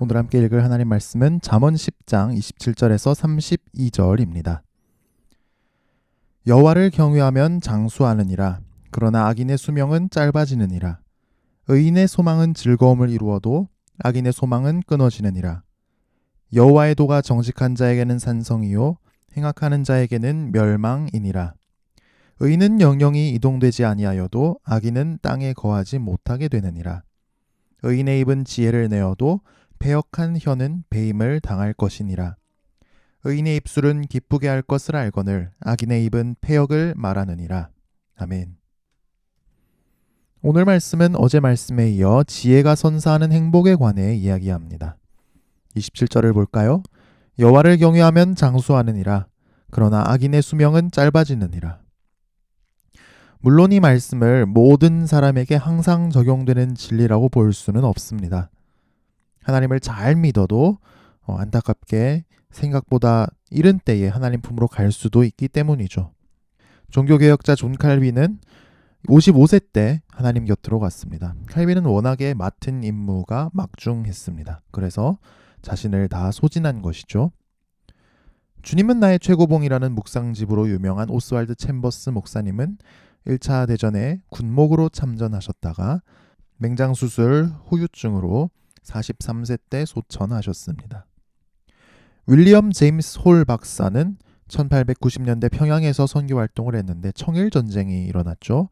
오늘 함께 읽을 하나님 말씀은 잠언 10장 27절에서 32절입니다. 여호와를 경외하면 장수하느니라. 그러나 악인의 수명은 짧아지느니라. 의인의 소망은 즐거움을 이루어도 악인의 소망은 끊어지느니라. 여호와의 도가 정직한 자에게는 산성이요 행악하는 자에게는 멸망이니라. 의인은 영영이 이동되지 아니하여도 악인은 땅에 거하지 못하게 되느니라. 의인의 입은 지혜를 내어도 패역한 혀는 배임을 당할 것이니라. 의인의 입술은 기쁘게 할 것을 알거늘 악인의 입은 패역을 말하느니라. 아멘. 오늘 말씀은 어제 말씀에 이어 지혜가 선사하는 행복에 관해 이야기합니다. 27절을 볼까요? 여호와를 경외하면 장수하느니라. 그러나 악인의 수명은 짧아지느니라. 물론 이 말씀을 모든 사람에게 항상 적용되는 진리라고 볼 수는 없습니다. 하나님을 잘 믿어도 안타깝게 생각보다 이른 때에 하나님 품으로 갈 수도 있기 때문이죠. 종교개혁자 존 칼빈은 55세 때 하나님 곁으로 갔습니다. 칼빈은 워낙에 맡은 임무가 막중했습니다. 그래서 자신을 다 소진한 것이죠. 주님은 나의 최고봉이라는 묵상집으로 유명한 오스왈드 챔버스 목사님은 1차 대전에 군목으로 참전하셨다가 맹장수술 후유증으로 43세 때 소천하셨습니다. 윌리엄 제임스 홀 박사는 1890년대 평양에서 선교 활동을 했는데 청일전쟁이 일어났죠.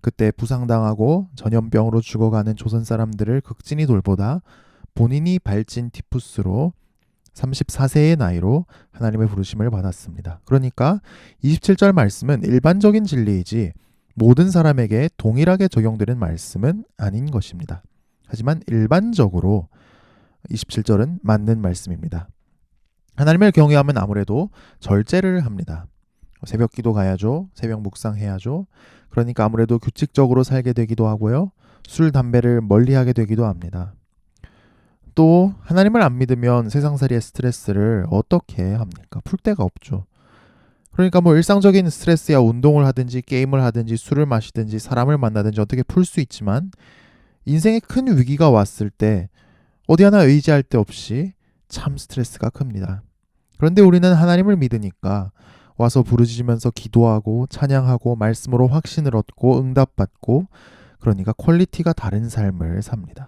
그때 부상당하고 전염병으로 죽어가는 조선 사람들을 극진히 돌보다 본인이 발진 티푸스로 34세의 나이로 하나님의 부르심을 받았습니다. 그러니까 27절 말씀은 일반적인 진리이지 모든 사람에게 동일하게 적용되는 말씀은 아닌 것입니다. 하지만 일반적으로 27절은 맞는 말씀입니다. 하나님을 경외하면 아무래도 절제를 합니다. 새벽 기도 가야죠. 새벽 묵상해야죠. 그러니까 아무래도 규칙적으로 살게 되기도 하고요. 술, 담배를 멀리하게 되기도 합니다. 또 하나님을 안 믿으면 세상살이의 스트레스를 어떻게 합니까? 풀 데가 없죠. 그러니까 일상적인 스트레스야 운동을 하든지 게임을 하든지 술을 마시든지 사람을 만나든지 어떻게 풀 수 있지만 인생에 큰 위기가 왔을 때 어디 하나 의지할 데 없이 참 스트레스가 큽니다. 그런데 우리는 하나님을 믿으니까 와서 부르짖으면서 기도하고 찬양하고 말씀으로 확신을 얻고 응답받고 그러니까 퀄리티가 다른 삶을 삽니다.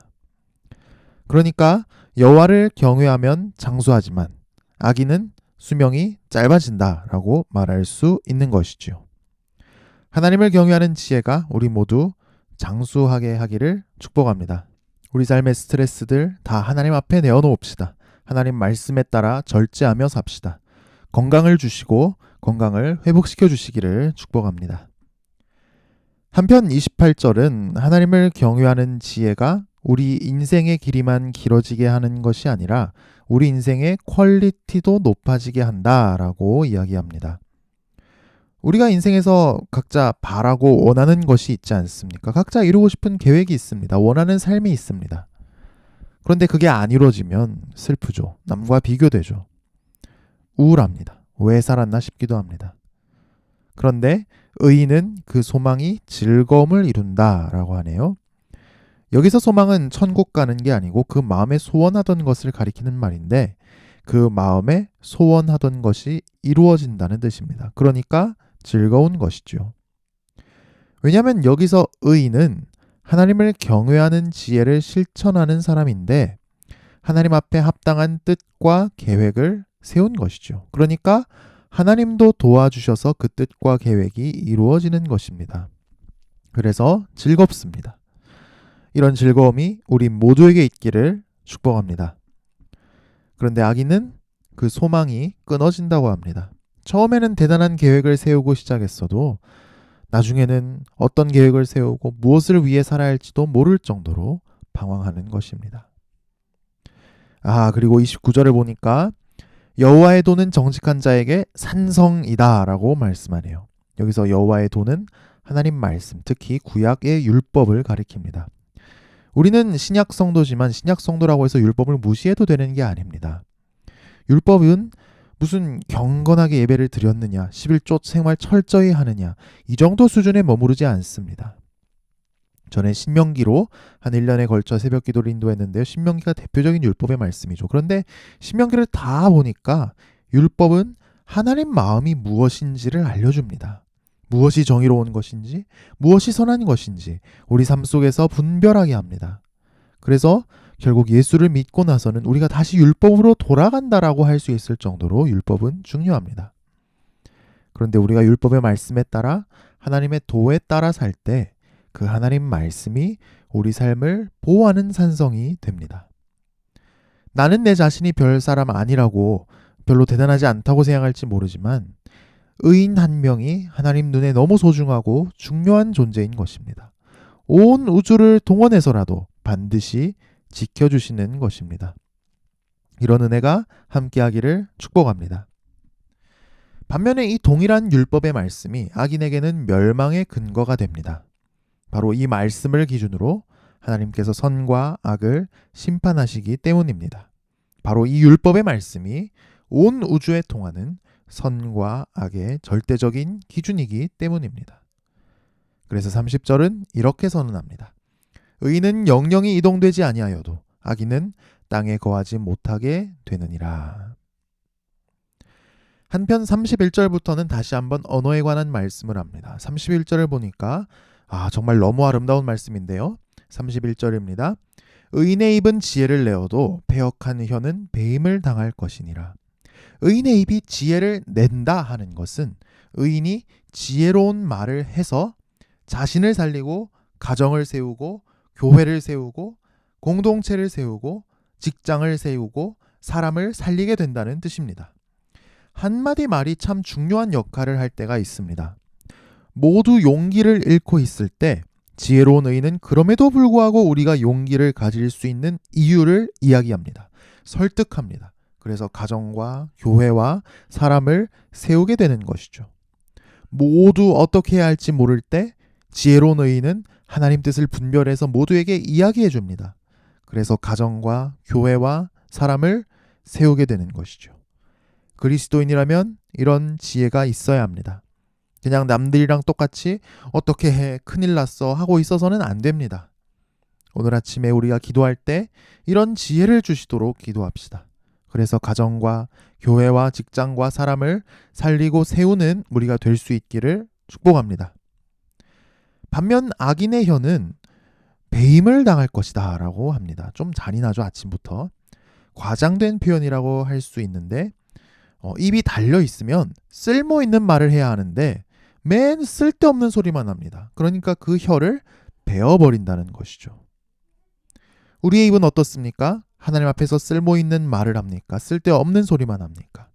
그러니까 여호와를 경외하면 장수하지만 악인은 수명이 짧아진다라고 말할 수 있는 것이지요. 하나님을 경외하는 지혜가 우리 모두 장수하게 하기를 축복합니다. 우리 삶의 스트레스들 다 하나님 앞에 내어놓읍시다. 하나님 말씀에 따라 절제하며 삽시다. 건강을 주시고 건강을 회복시켜 주시기를 축복합니다. 한편 28절은 하나님을 경외하는 지혜가 우리 인생의 길이만 길어지게 하는 것이 아니라 우리 인생의 퀄리티도 높아지게 한다라고 이야기합니다. 우리가 인생에서 각자 바라고 원하는 것이 있지 않습니까? 각자 이루고 싶은 계획이 있습니다. 원하는 삶이 있습니다. 그런데 그게 안 이루어지면 슬프죠. 남과 비교되죠. 우울합니다. 왜 살았나 싶기도 합니다. 그런데 의인은 그 소망이 즐거움을 이룬다라고 하네요. 여기서 소망은 천국 가는 게 아니고 그 마음에 소원하던 것을 가리키는 말인데 그 마음에 소원하던 것이 이루어진다는 뜻입니다. 그러니까 즐거운 것이죠. 왜냐하면 여기서 의인은 하나님을 경외하는 지혜를 실천하는 사람인데 하나님 앞에 합당한 뜻과 계획을 세운 것이죠. 그러니까 하나님도 도와주셔서 그 뜻과 계획이 이루어지는 것입니다. 그래서 즐겁습니다. 이런 즐거움이 우리 모두에게 있기를 축복합니다. 그런데 악인은 그 소망이 끊어진다고 합니다. 처음에는 대단한 계획을 세우고 시작했어도 나중에는 어떤 계획을 세우고 무엇을 위해 살아야 할지도 모를 정도로 방황하는 것입니다. 그리고 29절을 보니까 여호와의 도는 정직한 자에게 산성이다 라고 말씀하네요. 여기서 여호와의 도는 하나님 말씀, 특히 구약의 율법을 가리킵니다. 우리는 신약 성도지만 신약 성도라고 해서 율법을 무시해도 되는 게 아닙니다. 율법은 무슨 경건하게 예배를 드렸느냐, 11조 생활 철저히 하느냐 이 정도 수준에 머무르지 않습니다. 전에 신명기로 한 1년에 걸쳐 새벽 기도를 인도했는데요. 신명기가 대표적인 율법의 말씀이죠. 그런데 신명기를 다 보니까 율법은 하나님 마음이 무엇인지를 알려줍니다. 무엇이 정의로운 것인지, 무엇이 선한 것인지 우리 삶 속에서 분별하게 합니다. 그래서 결국 예수를 믿고 나서는 우리가 다시 율법으로 돌아간다라고 할 수 있을 정도로 율법은 중요합니다. 그런데 우리가 율법의 말씀에 따라 하나님의 도에 따라 살 때 그 하나님 말씀이 우리 삶을 보호하는 산성이 됩니다. 나는 내 자신이 별 사람 아니라고 별로 대단하지 않다고 생각할지 모르지만 의인 한 명이 하나님 눈에 너무 소중하고 중요한 존재인 것입니다. 온 우주를 동원해서라도 반드시 지켜주시는 것입니다. 이런 은혜가 함께하기를 축복합니다. 반면에 이 동일한 율법의 말씀이 악인에게는 멸망의 근거가 됩니다. 바로 이 말씀을 기준으로 하나님께서 선과 악을 심판하시기 때문입니다. 바로 이 율법의 말씀이 온 우주에 통하는 선과 악의 절대적인 기준이기 때문입니다. 그래서 30절은 이렇게 선언합니다. 의인은 영영이 이동되지 아니하여도 악인은 땅에 거하지 못하게 되느니라. 한편 31절부터는 다시 한번 언어에 관한 말씀을 합니다. 31절을 보니까 정말 너무 아름다운 말씀인데요. 31절입니다. 의인의 입은 지혜를 내어도 패역한 혀는 배임을 당할 것이니라. 의인의 입이 지혜를 낸다 하는 것은 의인이 지혜로운 말을 해서 자신을 살리고 가정을 세우고 교회를 세우고 공동체를 세우고 직장을 세우고 사람을 살리게 된다는 뜻입니다. 한마디 말이 참 중요한 역할을 할 때가 있습니다. 모두 용기를 잃고 있을 때 지혜로운 의인은 그럼에도 불구하고 우리가 용기를 가질 수 있는 이유를 이야기합니다. 설득합니다. 그래서 가정과 교회와 사람을 세우게 되는 것이죠. 모두 어떻게 해야 할지 모를 때 지혜로운 의인은 하나님 뜻을 분별해서 모두에게 이야기해 줍니다. 그래서 가정과 교회와 사람을 세우게 되는 것이죠. 그리스도인이라면 이런 지혜가 있어야 합니다. 그냥 남들이랑 똑같이 어떻게 해, 큰일 났어 하고 있어서는 안 됩니다. 오늘 아침에 우리가 기도할 때 이런 지혜를 주시도록 기도합시다. 그래서 가정과 교회와 직장과 사람을 살리고 세우는 우리가 될 수 있기를 축복합니다. 반면 악인의 혀는 배임을 당할 것이다 라고 합니다. 좀 잔인하죠, 아침부터. 과장된 표현이라고 할 수 있는데 입이 달려 있으면 쓸모있는 말을 해야 하는데 맨 쓸데없는 소리만 합니다. 그러니까 그 혀를 베어버린다는 것이죠. 우리의 입은 어떻습니까? 하나님 앞에서 쓸모있는 말을 합니까? 쓸데없는 소리만 합니까?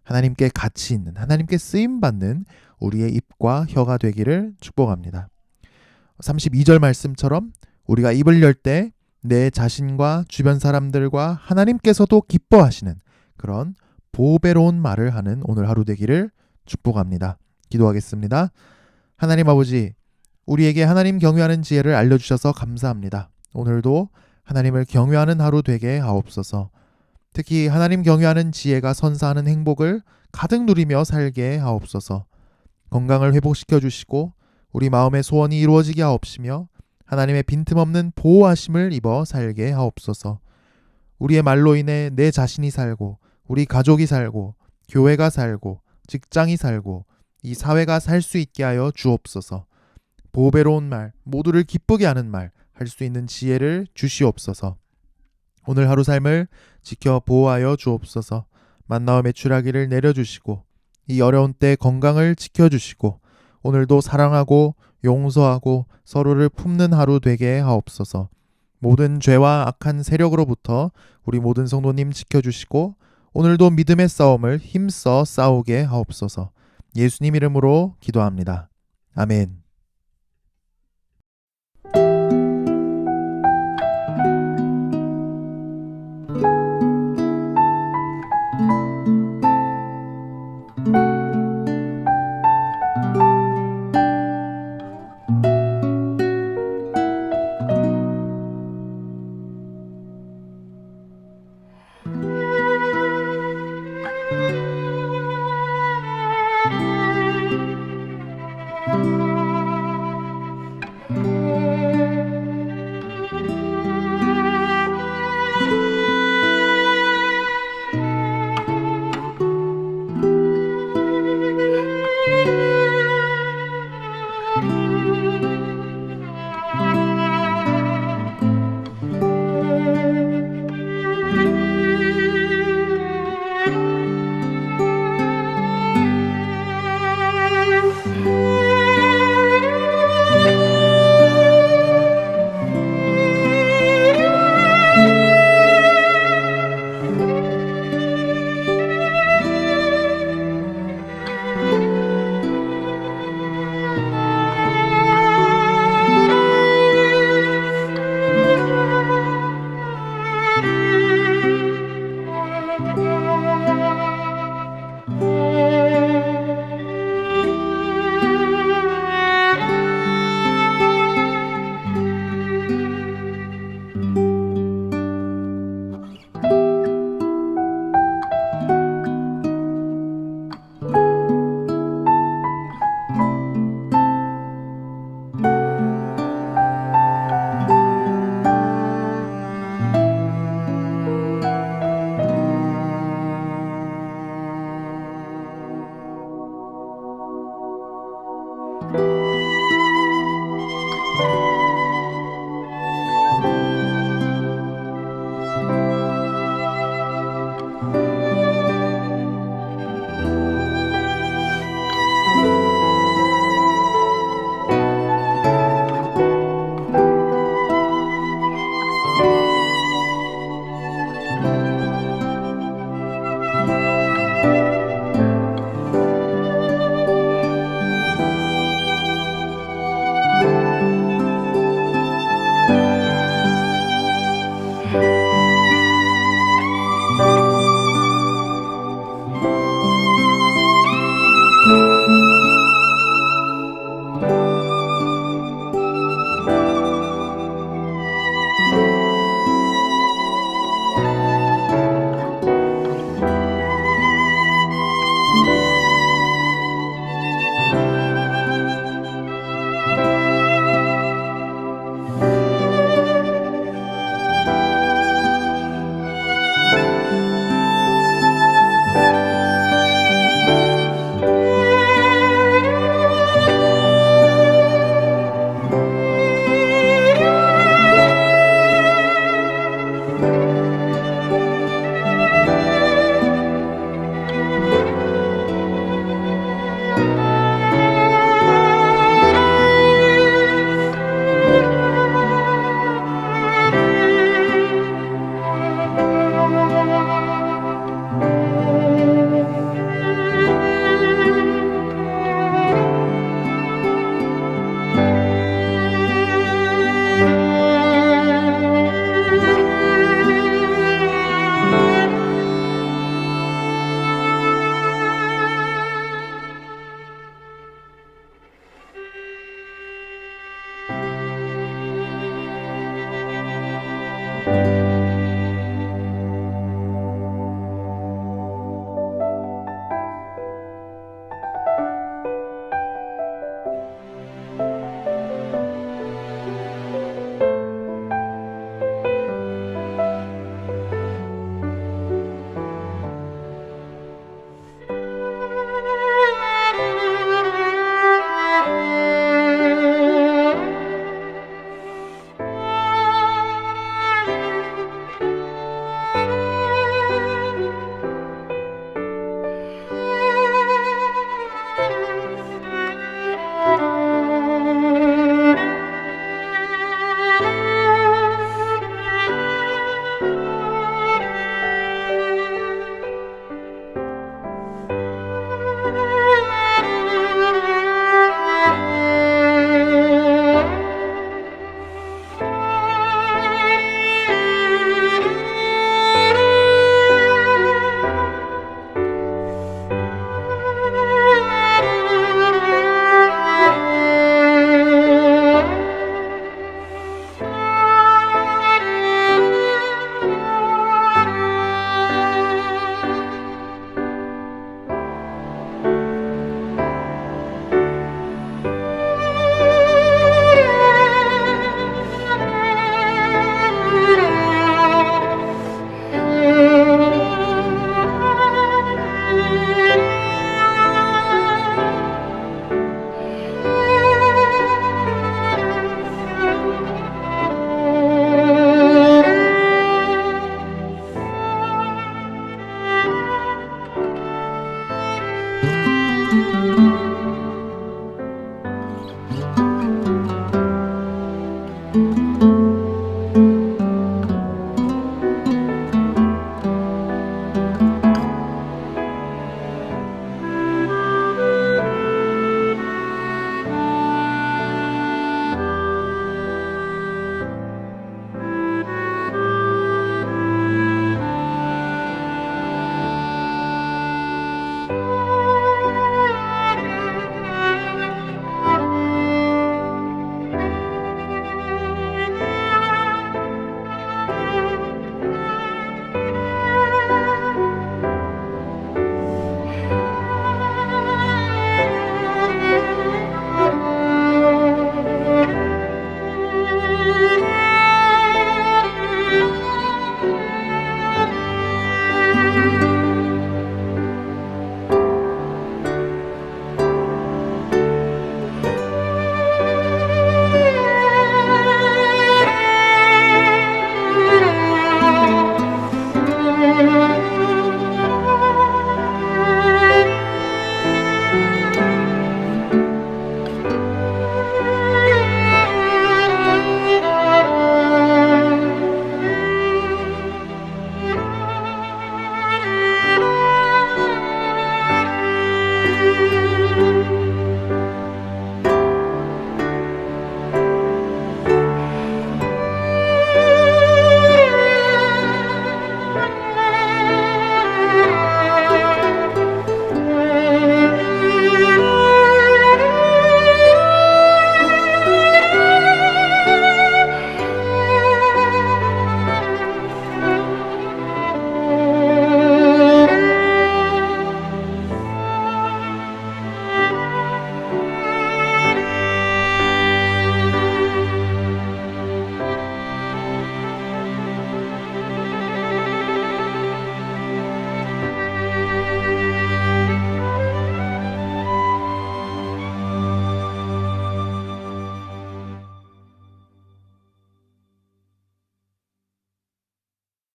하나님께 가치 있는, 하나님께 쓰임받는 우리의 입과 혀가 되기를 축복합니다. 32절 말씀처럼 우리가 입을 열 때 내 자신과 주변 사람들과 하나님께서도 기뻐하시는 그런 보배로운 말을 하는 오늘 하루 되기를 축복합니다. 기도하겠습니다. 하나님 아버지, 우리에게 하나님 경외하는 지혜를 알려주셔서 감사합니다. 오늘도 하나님을 경외하는 하루 되게 하옵소서. 특히 하나님 경외하는 지혜가 선사하는 행복을 가득 누리며 살게 하옵소서. 건강을 회복시켜 주시고 우리 마음의 소원이 이루어지게 하옵시며 하나님의 빈틈없는 보호하심을 입어 살게 하옵소서. 우리의 말로 인해 내 자신이 살고 우리 가족이 살고 교회가 살고 직장이 살고 이 사회가 살 수 있게 하여 주옵소서. 보배로운 말, 모두를 기쁘게 하는 말 할 수 있는 지혜를 주시옵소서. 오늘 하루 삶을 지켜 보호하여 주옵소서. 만나와 매출하기를 내려주시고 이 어려운 때 건강을 지켜주시고 오늘도 사랑하고 용서하고 서로를 품는 하루 되게 하옵소서. 모든 죄와 악한 세력으로부터 우리 모든 성도님 지켜주시고 오늘도 믿음의 싸움을 힘써 싸우게 하옵소서. 예수님 이름으로 기도합니다. 아멘.